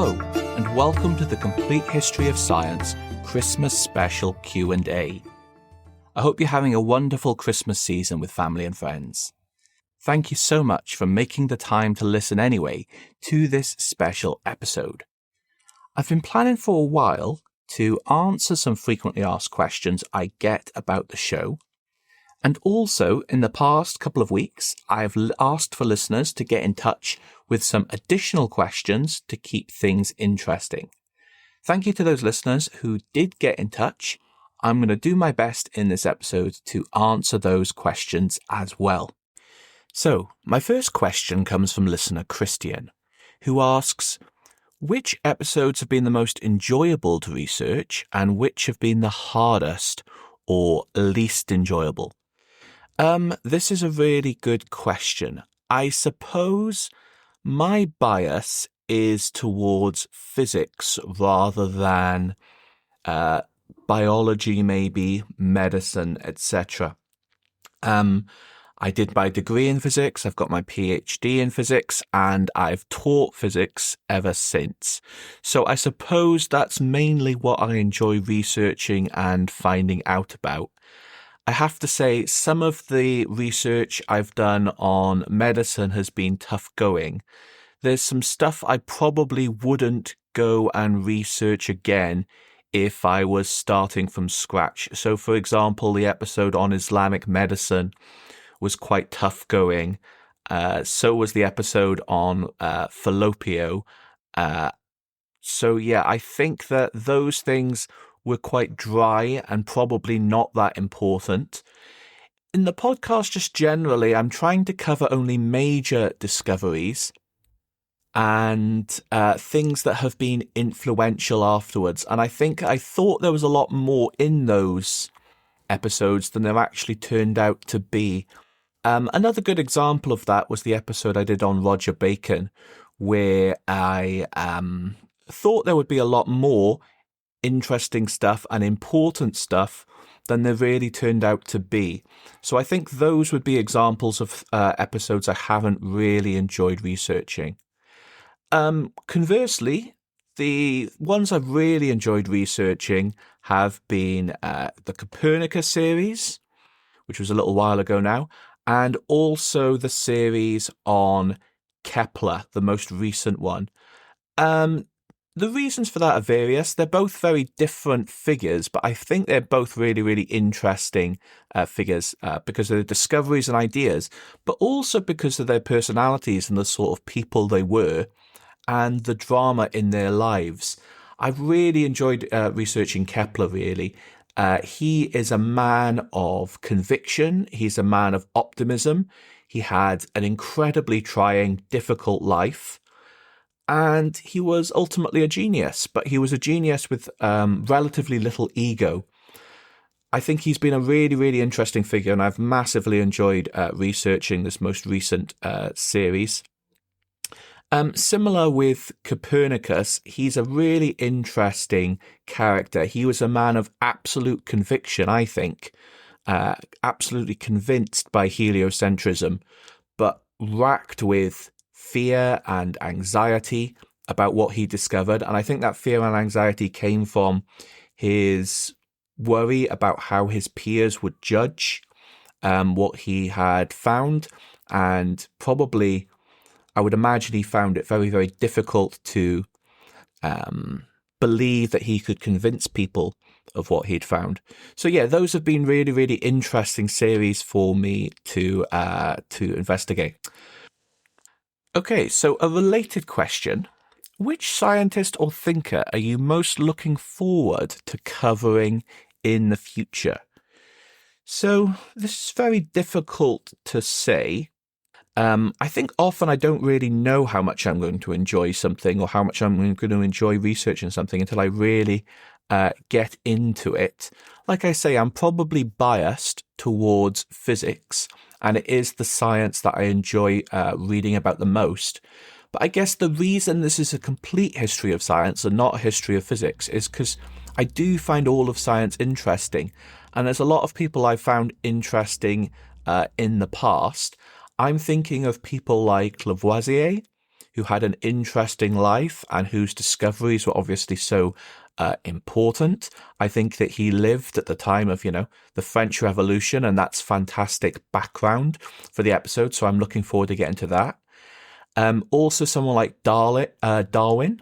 Hello, and welcome to the Complete History of Science Christmas Special Q&A. I hope you're having a wonderful Christmas season with family and friends. Thank you so much for making the time to listen anyway to this special episode. I've been planning for a while to answer some frequently asked questions I get about the show. And also, in the past couple of weeks, I've asked for listeners to get in touch with some additional questions to keep things interesting. Thank you to those listeners who did get in touch. I'm going to do my best in this episode to answer those questions as well. So, my first question comes from listener Christian, who asks, which episodes have been the most enjoyable to research and which have been the hardest or least enjoyable? This is a really good question. I suppose my bias is towards physics rather than biology, maybe medicine, etc. I did my degree in physics, I've got my PhD in physics, and I've taught physics ever since. So I suppose that's mainly what I enjoy researching and finding out about. I have to say, some of the research I've done on medicine has been tough going. There's some stuff I probably wouldn't go and research again if I was starting from scratch. So, for example, the episode on Islamic medicine was quite tough going. So was the episode on Fallopio. So, yeah, I think that those things were quite dry and probably not that important. In the podcast, just generally, I'm trying to cover only major discoveries and things that have been influential afterwards. And I thought there was a lot more in those episodes than there actually turned out to be. Another good example of that was the episode I did on Roger Bacon, where I thought there would be a lot more interesting stuff and important stuff than there really turned out to be. So I think those would be examples of episodes I haven't really enjoyed researching. Conversely, the ones I've really enjoyed researching have been the Copernicus series, which was a little while ago now, and also the series on Kepler, the most recent one. The reasons for that are various. They're both very different figures, but I think they're both really, really interesting figures because of their discoveries and ideas, but also because of their personalities and the sort of people they were and the drama in their lives. I've really enjoyed researching Kepler, really. He is a man of conviction. He's a man of optimism. He had an incredibly trying, difficult life. And he was ultimately a genius, but he was a genius with relatively little ego. I think he's been a really, really interesting figure, and I've massively enjoyed researching this most recent series. Similar with Copernicus, he's a really interesting character. He was a man of absolute conviction, I think, absolutely convinced by heliocentrism, but racked with fear and anxiety about what he discovered. And I think that fear and anxiety came from his worry about how his peers would judge what he had found. And probably, I would imagine he found it very, very difficult to believe that he could convince people of what he'd found. So yeah, those have been really, really interesting series for me to investigate. Okay, so a related question. Which scientist or thinker are you most looking forward to covering in the future? So this is very difficult to say. I think often I don't really know how much I'm going to enjoy something or how much I'm going to enjoy researching something until I really get into it. Like I say, I'm probably biased towards physics, and it is the science that I enjoy reading about the most. But I guess the reason this is a complete history of science and not a history of physics is because I do find all of science interesting. And there's a lot of people I've found interesting in the past. I'm thinking of people like Lavoisier, who had an interesting life and whose discoveries were obviously so important. I think that he lived at the time of, the French Revolution, and that's fantastic background for the episode. So I'm looking forward to getting to that. Also, someone like Darwin,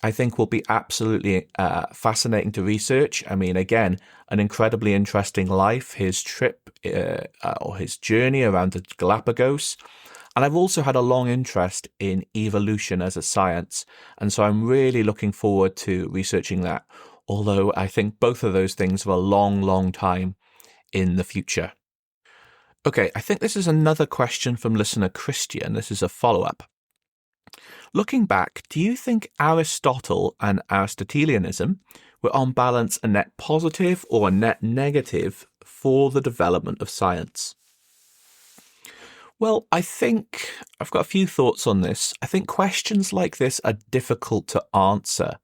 I think will be absolutely fascinating to research. I mean, again, an incredibly interesting life, his trip or his journey around the Galapagos. And I've also had a long interest in evolution as a science. And so I'm really looking forward to researching that. Although I think both of those things are a long, long time in the future. Okay, I think this is another question from listener Christian. This is a follow-up. Looking back, do you think Aristotle and Aristotelianism were on balance a net positive or a net negative for the development of science? Well, I think I've got a few thoughts on this. I think questions like this are difficult to answer.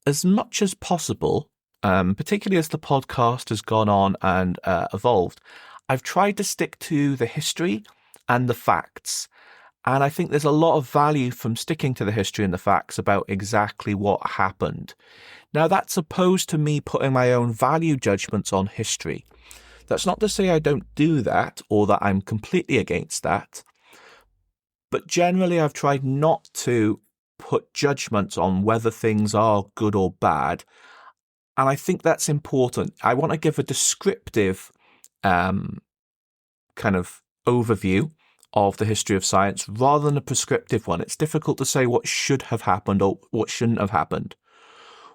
As much as possible, particularly as the podcast has gone on and evolved, I've tried to stick to the history and the facts. And I think there's a lot of value from sticking to the history and the facts about exactly what happened. Now, that's opposed to me putting my own value judgments on history. That's not to say I don't do that or that I'm completely against that. But generally, I've tried not to put judgments on whether things are good or bad. And I think that's important. I want to give a descriptive kind of overview of the history of science rather than a prescriptive one. It's difficult to say what should have happened or what shouldn't have happened.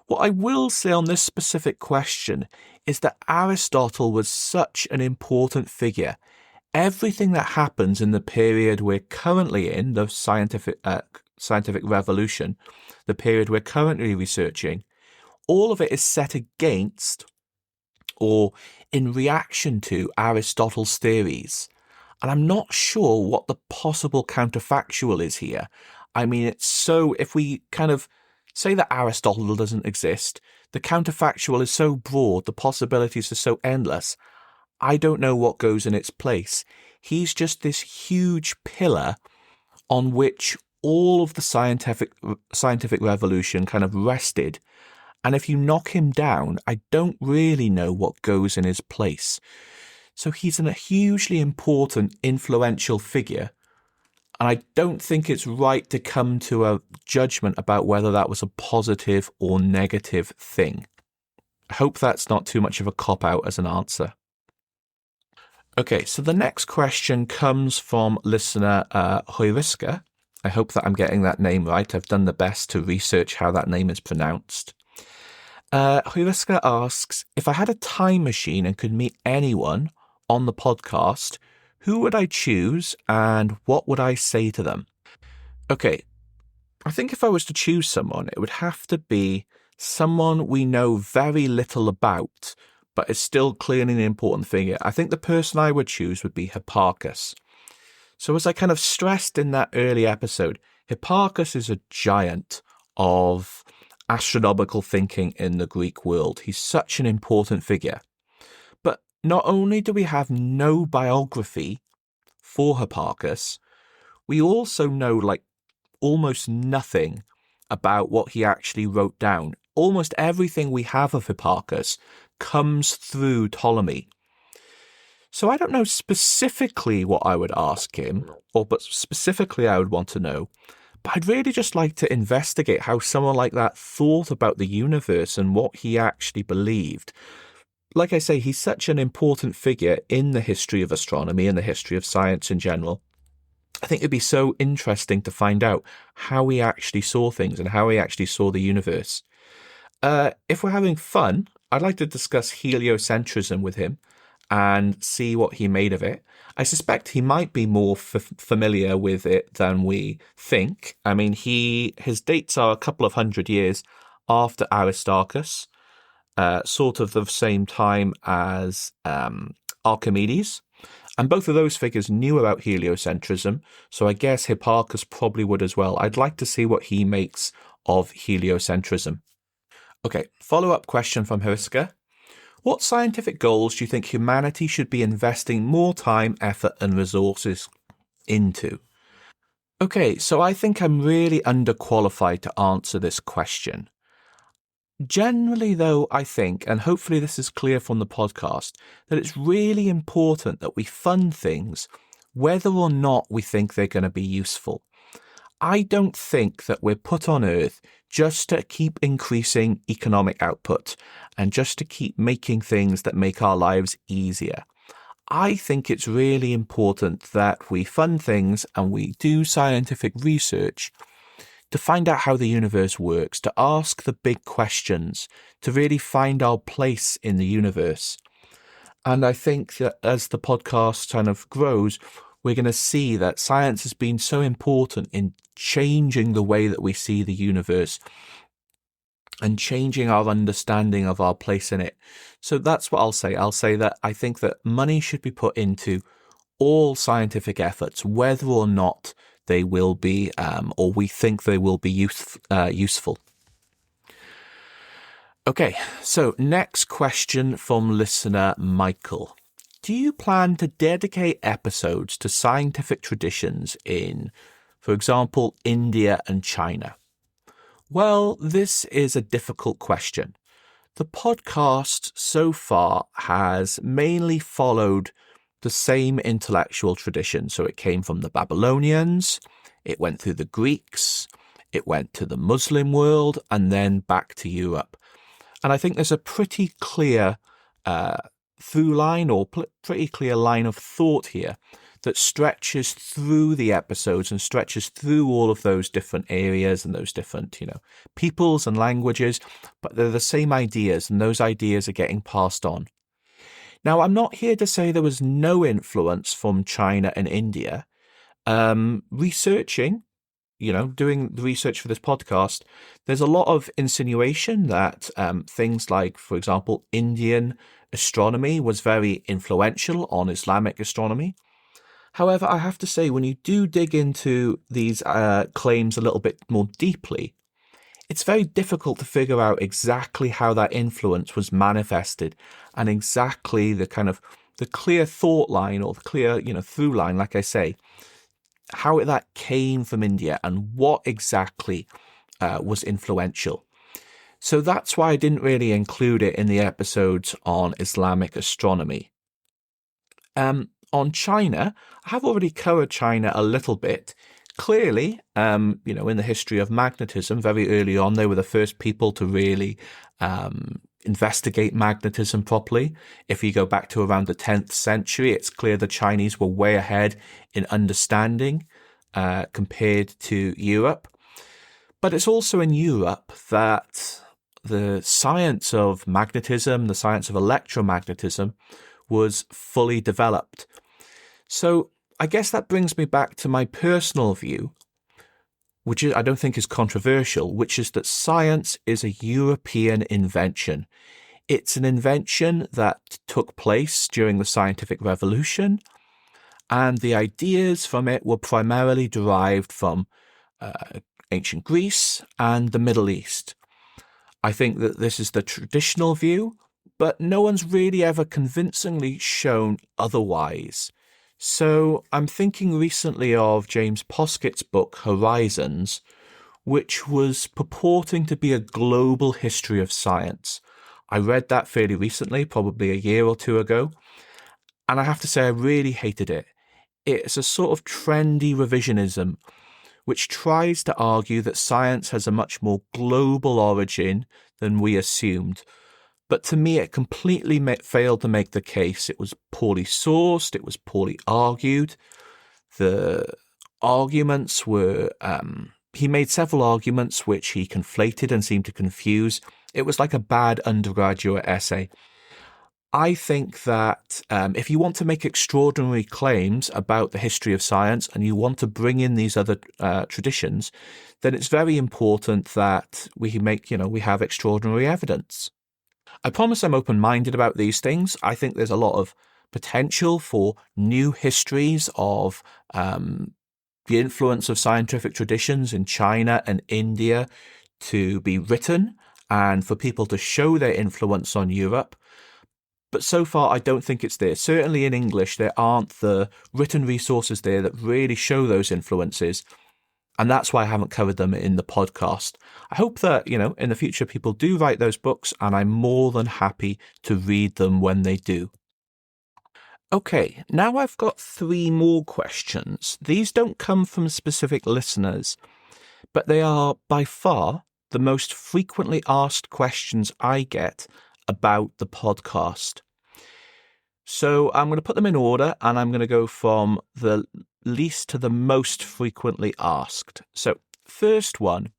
What I will say on this specific question is that Aristotle was such an important figure. Everything that happens in the period we're currently in, the scientific revolution, the period we're currently researching, all of it is set against or in reaction to Aristotle's theories. And I'm not sure what the possible counterfactual is here. I mean, if we kind of say that Aristotle doesn't exist, the counterfactual is so broad, the possibilities are so endless, I don't know what goes in its place. He's just this huge pillar on which all of the scientific revolution kind of rested. And if you knock him down, I don't really know what goes in his place. So he's a hugely important, influential figure. And I don't think it's right to come to a judgment about whether that was a positive or negative thing. I hope that's not too much of a cop-out as an answer. Okay, so the next question comes from listener Heuriska. I hope that I'm getting that name right. I've done the best to research how that name is pronounced. Heuriska asks, if I had a time machine and could meet anyone on the podcast, who would I choose and what would I say to them? Okay, I think if I was to choose someone, it would have to be someone we know very little about, but is still clearly an important figure. I think the person I would choose would be Hipparchus. So as I kind of stressed in that early episode, Hipparchus is a giant of astronomical thinking in the Greek world. He's such an important figure. But not only do we have no biography for Hipparchus, we also know almost nothing about what he actually wrote down. Almost everything we have of Hipparchus comes through Ptolemy. So I don't know specifically what I would ask him, but specifically I would want to know. But I'd really just like to investigate how someone like that thought about the universe and what he actually believed. Like I say, he's such an important figure in the history of astronomy and the history of science in general. I think it'd be so interesting to find out how he actually saw things and how he actually saw the universe. If we're having fun, I'd like to discuss heliocentrism with him and see what he made of it. I suspect he might be more familiar with it than we think. I mean, his dates are a couple of 100 years after Aristarchus, sort of the same time as Archimedes. And both of those figures knew about heliocentrism, so I guess Hipparchus probably would as well. I'd like to see what he makes of heliocentrism. Okay, follow-up question from Heuriska. What scientific goals do you think humanity should be investing more time, effort, and resources into? Okay, so I think I'm really underqualified to answer this question. Generally, though, I think, and hopefully this is clear from the podcast, that it's really important that we fund things whether or not we think they're going to be useful. I don't think that we're put on Earth just to keep increasing economic output and just to keep making things that make our lives easier. I think it's really important that we fund things and we do scientific research to find out how the universe works, to ask the big questions, to really find our place in the universe. And I think that as the podcast kind of grows, we're going to see that science has been so important in changing the way that we see the universe and changing our understanding of our place in it. So that's what I'll say. I'll say that I think that money should be put into all scientific efforts, whether or not they will be, or we think they will be useful. Okay, so next question from listener Michael. Do you plan to dedicate episodes to scientific traditions in, for example, India and China? Well, this is a difficult question. The podcast so far has mainly followed the same intellectual tradition. So it came from the Babylonians, it went through the Greeks, it went to the Muslim world, and then back to Europe. And I think there's a pretty clear through line or pretty clear line of thought here that stretches through the episodes and stretches through all of those different areas and those different, peoples and languages, but they're the same ideas, and those ideas are getting passed on. Now, I'm not here to say there was no influence from China and India. Researching, doing the research for this podcast, there's a lot of insinuation that things like, for example, Indian astronomy was very influential on Islamic astronomy. However, I have to say, when you do dig into these claims a little bit more deeply, it's very difficult to figure out exactly how that influence was manifested and exactly the kind of the clear thought line or the clear, through line, like I say, how that came from India and what exactly was influential. So that's why I didn't really include it in the episodes on Islamic astronomy. On China, I have already covered China a little bit. Clearly, in the history of magnetism, very early on, they were the first people to really investigate magnetism properly. If you go back to around the 10th century, it's clear the Chinese were way ahead in understanding compared to Europe. But it's also in Europe that the science of magnetism, the science of electromagnetism, was fully developed. So I guess that brings me back to my personal view, which I don't think is controversial, which is that science is a European invention. It's an invention that took place during the scientific revolution, and the ideas from it were primarily derived from ancient Greece and the Middle East. I think that this is the traditional view, but no one's really ever convincingly shown otherwise. So I'm thinking recently of James Poskett's book, Horizons, which was purporting to be a global history of science. I read that fairly recently, probably a year or two ago, and I have to say I really hated it. It's a sort of trendy revisionism, which tries to argue that science has a much more global origin than we assumed. But to me, it completely failed to make the case. It was poorly sourced. It was poorly argued. The arguments were... he made several arguments which he conflated and seemed to confuse. It was like a bad undergraduate essay. I think that if you want to make extraordinary claims about the history of science and you want to bring in these other traditions, then it's very important that we have extraordinary evidence. I promise I'm open-minded about these things. I think there's a lot of potential for new histories of the influence of scientific traditions in China and India to be written and for people to show their influence on Europe. But so far, I don't think it's there. Certainly in English, there aren't the written resources there that really show those influences. And that's why I haven't covered them in the podcast. I hope that, in the future people do write those books, and I'm more than happy to read them when they do. Okay, now I've got 3 more questions. These don't come from specific listeners, but they are by far the most frequently asked questions I get about the podcast. So I'm going to put them in order, and I'm going to go from the least to the most frequently asked. So first one,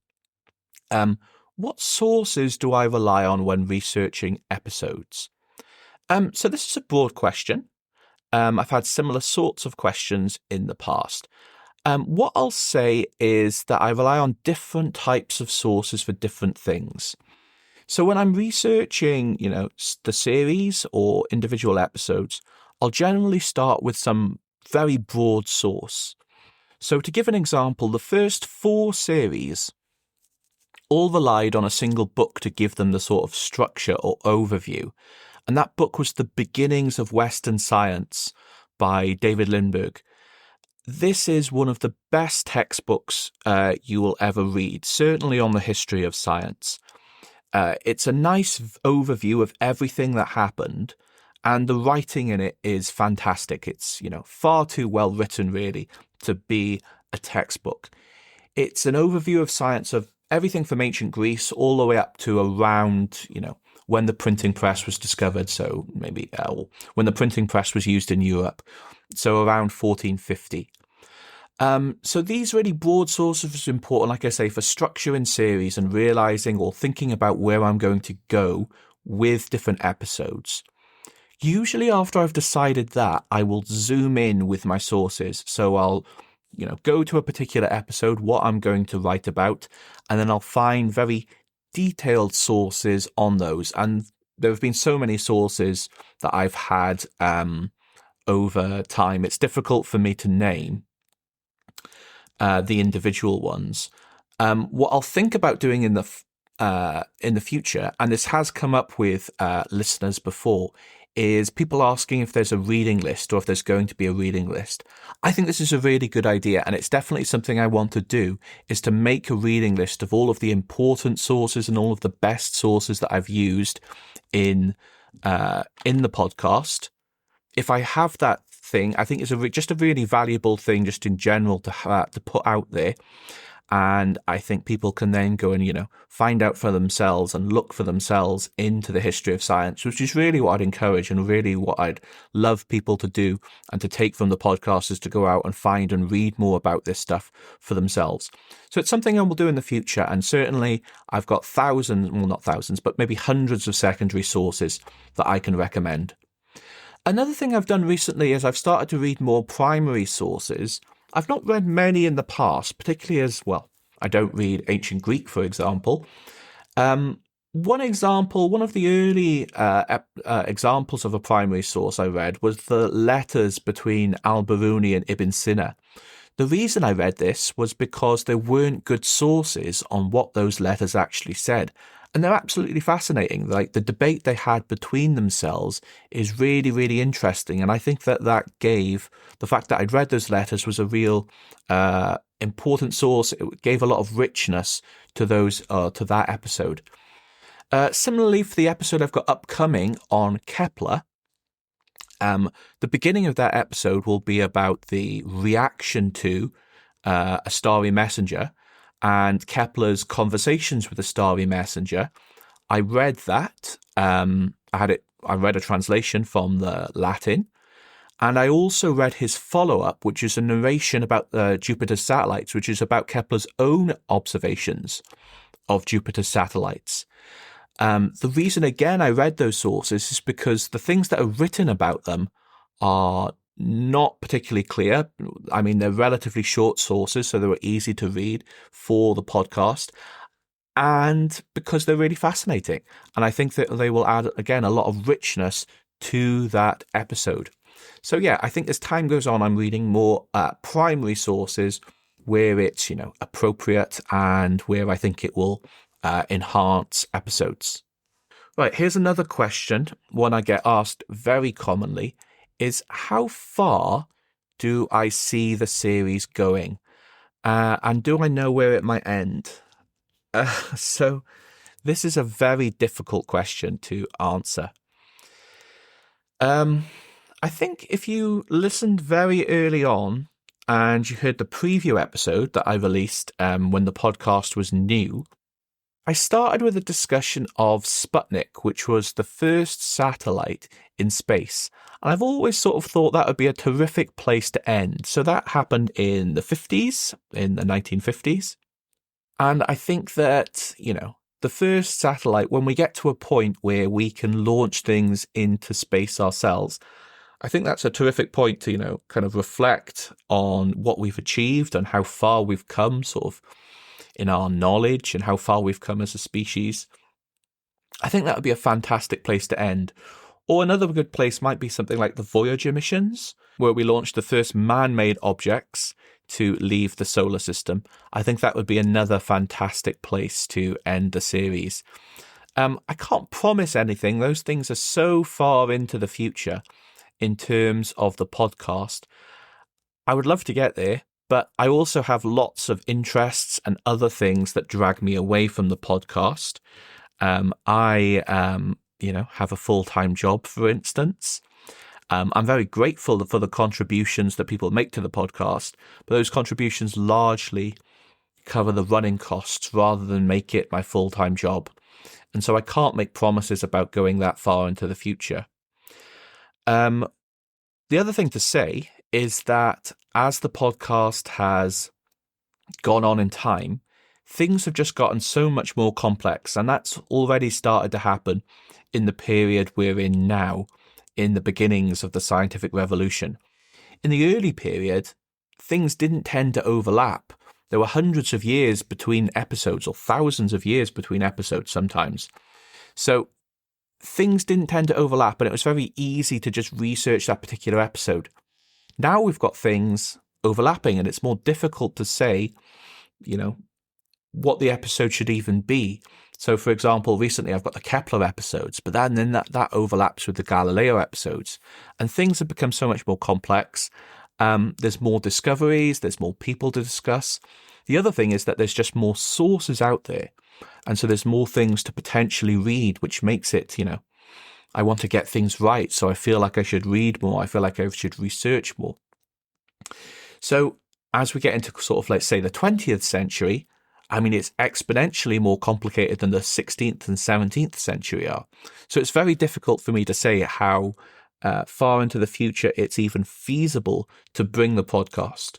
what sources do I rely on when researching episodes? So this is a broad question. I've had similar sorts of questions in the past. What I'll say is that I rely on different types of sources for different things. So when I'm researching, the series or individual episodes, I'll generally start with some very broad source. So to give an example, the first 4 series all relied on a single book to give them the sort of structure or overview. And that book was The Beginnings of Western Science by David Lindbergh. This is one of the best textbooks you will ever read, certainly on the history of science. It's a nice overview of everything that happened, and the writing in it is fantastic. It's, far too well written, really, to be a textbook. It's an overview of science of everything from ancient Greece all the way up to around, when the printing press was discovered. So maybe when the printing press was used in Europe. So around 1450. So these really broad sources are important, like I say, for structure in series and realizing or thinking about where I'm going to go with different episodes. Usually after I've decided that, I will zoom in with my sources. So I'll, go to a particular episode, what I'm going to write about, and then I'll find very detailed sources on those. And there have been so many sources that I've had over time. It's difficult for me to name the individual ones. What I'll think about doing in the future, and this has come up with listeners before, is people asking if there's a reading list or if there's going to be a reading list. I think this is a really good idea, and it's definitely something I want to do, is to make a reading list of all of the important sources and all of the best sources that I've used in the podcast. If I have that thing, I think it's just a really valuable thing just in general to put out there. And I think people can then go and, find out for themselves and look for themselves into the history of science, which is really what I'd encourage and really what I'd love people to do and to take from the podcast, is to go out and find and read more about this stuff for themselves. So it's something I will do in the future. And certainly I've got not thousands, but maybe hundreds of secondary sources that I can recommend. Another thing I've done recently is I've started to read more primary sources. I've not read many in the past, particularly I don't read ancient Greek, for example. One of the early examples of a primary source I read was the letters between Al-Biruni and Ibn Sina. The reason I read this was because there weren't good sources on what those letters actually said. And they're absolutely fascinating. Like, the debate they had between themselves is really, really interesting. And I think that gave the fact that I'd read those letters was a real important source. It gave a lot of richness to that episode. Similarly, for the episode I've got upcoming on Kepler, the beginning of that episode will be about the reaction to a starry messenger and Kepler's conversations with the starry messenger. I read that. I read a translation from the Latin, and I also read his follow-up, which is a narration about Jupiter's satellites, which is about Kepler's own observations of Jupiter's satellites. The reason, again, I read those sources is because the things that are written about them are not particularly clear. I mean, they're relatively short sources, so they were easy to read for the podcast, and because they're really fascinating. And I think that they will add, again, a lot of richness to that episode. So yeah, I think as time goes on, I'm reading more primary sources where it's, appropriate and where I think it will enhance episodes. Right, here's another question, one I get asked very commonly, is how far do I see the series going? And do I know where it might end? So this is a very difficult question to answer. I think if you listened very early on and you heard the preview episode that I released when the podcast was new, I started with a discussion of Sputnik, which was the first satellite in space. And I've always sort of thought that would be a terrific place to end. So that happened in the 50s, in the 1950s. And I think that, the first satellite, when we get to a point where we can launch things into space ourselves, I think that's a terrific point to, kind of reflect on what we've achieved and how far we've come sort of in our knowledge and how far we've come as a species. I think that would be a fantastic place to end. Or another good place might be something like the Voyager missions, where we launched the first man-made objects to leave the solar system. I think that would be another fantastic place to end the series. I can't promise anything. Those things are so far into the future in terms of the podcast. I would love to get there, but I also have lots of interests and other things that drag me away from the podcast. I have a full-time job, for instance. I'm very grateful for the contributions that people make to the podcast, but those contributions largely cover the running costs rather than make it my full-time job. And so I can't make promises about going that far into the future. The other thing to say is that as the podcast has gone on in time, things have just gotten so much more complex, and that's already started to happen in the period we're in now, in the beginnings of the scientific revolution. In the early period, things didn't tend to overlap. There were hundreds of years between episodes, or thousands of years between episodes sometimes. So things didn't tend to overlap, and it was very easy to just research that particular episode. Now we've got things overlapping, and it's more difficult to say, what the episode should even be. So, for example, recently I've got the Kepler episodes, but then that overlaps with the Galileo episodes, and things have become so much more complex. There's more discoveries, there's more people to discuss. The other thing is that there's just more sources out there, and so there's more things to potentially read, which makes it, I want to get things right, so I feel like I should read more, I feel like I should research more. So as we get into sort of, let's say, the 20th century, it's exponentially more complicated than the 16th and 17th century are. So it's very difficult for me to say how far into the future it's even feasible to bring the podcast.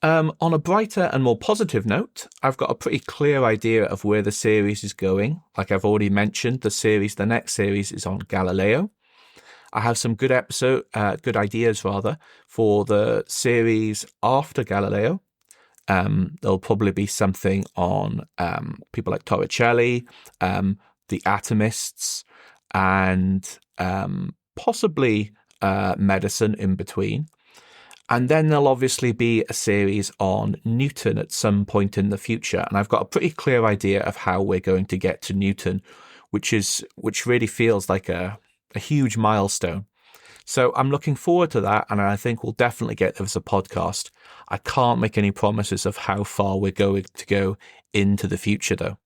On a brighter and more positive note, I've got a pretty clear idea of where the series is going. Like I've already mentioned, the next series is on Galileo. I have some good ideas for the series after Galileo. There'll probably be something on people like Torricelli, the atomists, and possibly medicine in between. And then there'll obviously be a series on Newton at some point in the future. And I've got a pretty clear idea of how we're going to get to Newton, which really feels like a huge milestone. So I'm looking forward to that, and I think we'll definitely get there as a podcast. I can't make any promises of how far we're going to go into the future, though.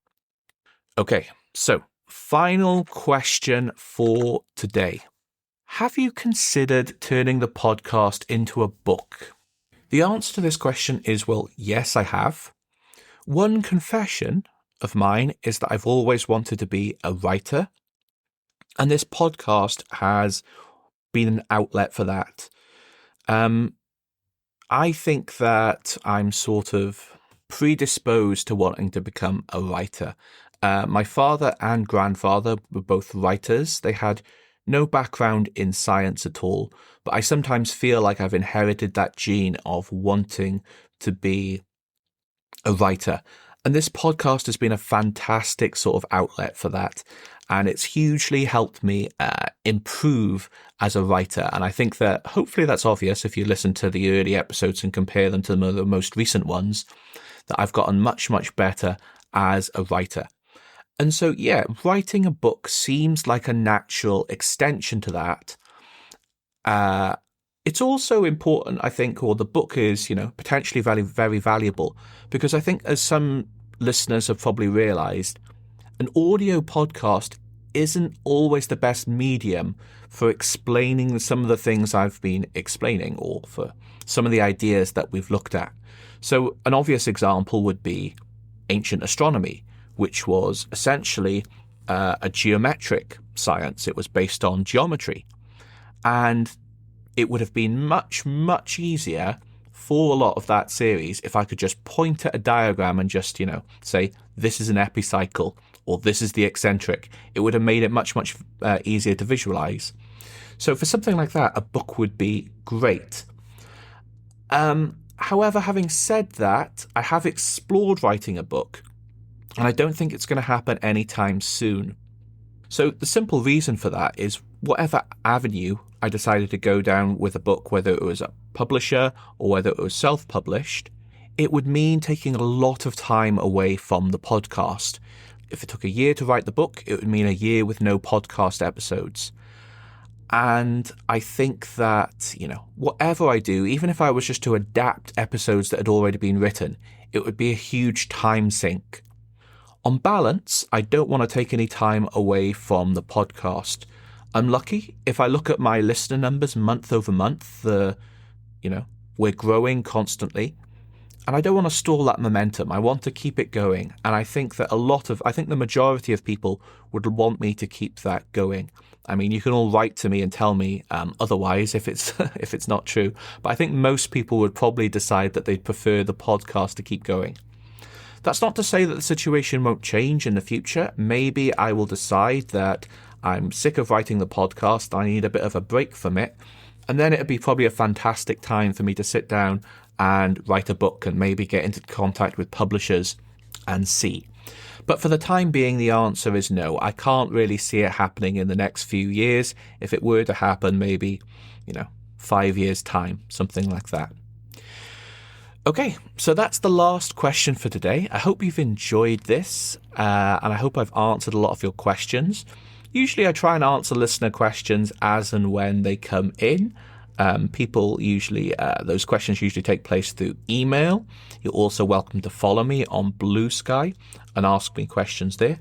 Okay, so final question for today. Have you considered turning the podcast into a book? The answer to this question is, well, yes, I have. One confession of mine is that I've always wanted to be a writer, and this podcast has been an outlet for that. I think that I'm sort of predisposed to wanting to become a writer. My father and grandfather were both writers. They had no background in science at all, but I sometimes feel like I've inherited that gene of wanting to be a writer. And this podcast has been a fantastic sort of outlet for that. And it's hugely helped me improve as a writer. And I think that hopefully that's obvious if you listen to the early episodes and compare them to the most recent ones, that I've gotten much, much better as a writer. And so, yeah, writing a book seems like a natural extension to that. It's also important, I think, or the book is, potentially very valuable, because I think, as some listeners have probably realized, an audio podcast isn't always the best medium for explaining some of the things I've been explaining, or for some of the ideas that we've looked at. So an obvious example would be ancient astronomy, which was essentially a geometric science. It was based on geometry. And it would have been much, much easier for a lot of that series if I could just point at a diagram and just, say, this is an epicycle, or this is the eccentric. It would have made it much, much easier to visualize. So for something like that, a book would be great. However, having said that, I have explored writing a book, and I don't think it's going to happen anytime soon. So the simple reason for that is whatever avenue I decided to go down with a book, whether it was a publisher or whether it was self-published, it would mean taking a lot of time away from the podcast. If it took a year to write the book, it would mean a year with no podcast episodes. And I think that, whatever I do, even if I was just to adapt episodes that had already been written, it would be a huge time sink. On balance, I don't want to take any time away from the podcast. I'm lucky. If I look at my listener numbers month over month, we're growing constantly. And I don't want to stall that momentum. I want to keep it going. And I think that the majority of people would want me to keep that going. I mean, you can all write to me and tell me otherwise if it's not true. But I think most people would probably decide that they'd prefer the podcast to keep going. That's not to say that the situation won't change in the future. Maybe I will decide that I'm sick of writing the podcast. I need a bit of a break from it. And then it'd be probably a fantastic time for me to sit down and write a book and maybe get into contact with publishers and see. But for the time being, the answer is no. I can't really see it happening in the next few years. If it were to happen, maybe, 5 years' time, something like that. Okay, so that's the last question for today. I hope you've enjoyed this, and I hope I've answered a lot of your questions. Usually I try and answer listener questions as and when they come in. Those questions usually take place through email. You're also welcome to follow me on Blue Sky and ask me questions there.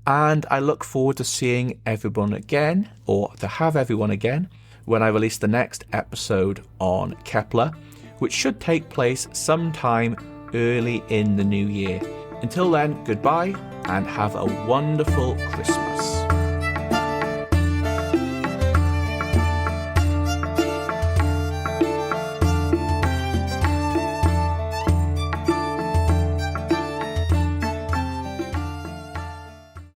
And I look forward to seeing everyone again, or to have everyone again, when I release the next episode on Kepler, which should take place sometime early in the new year. Until then, goodbye and have a wonderful Christmas.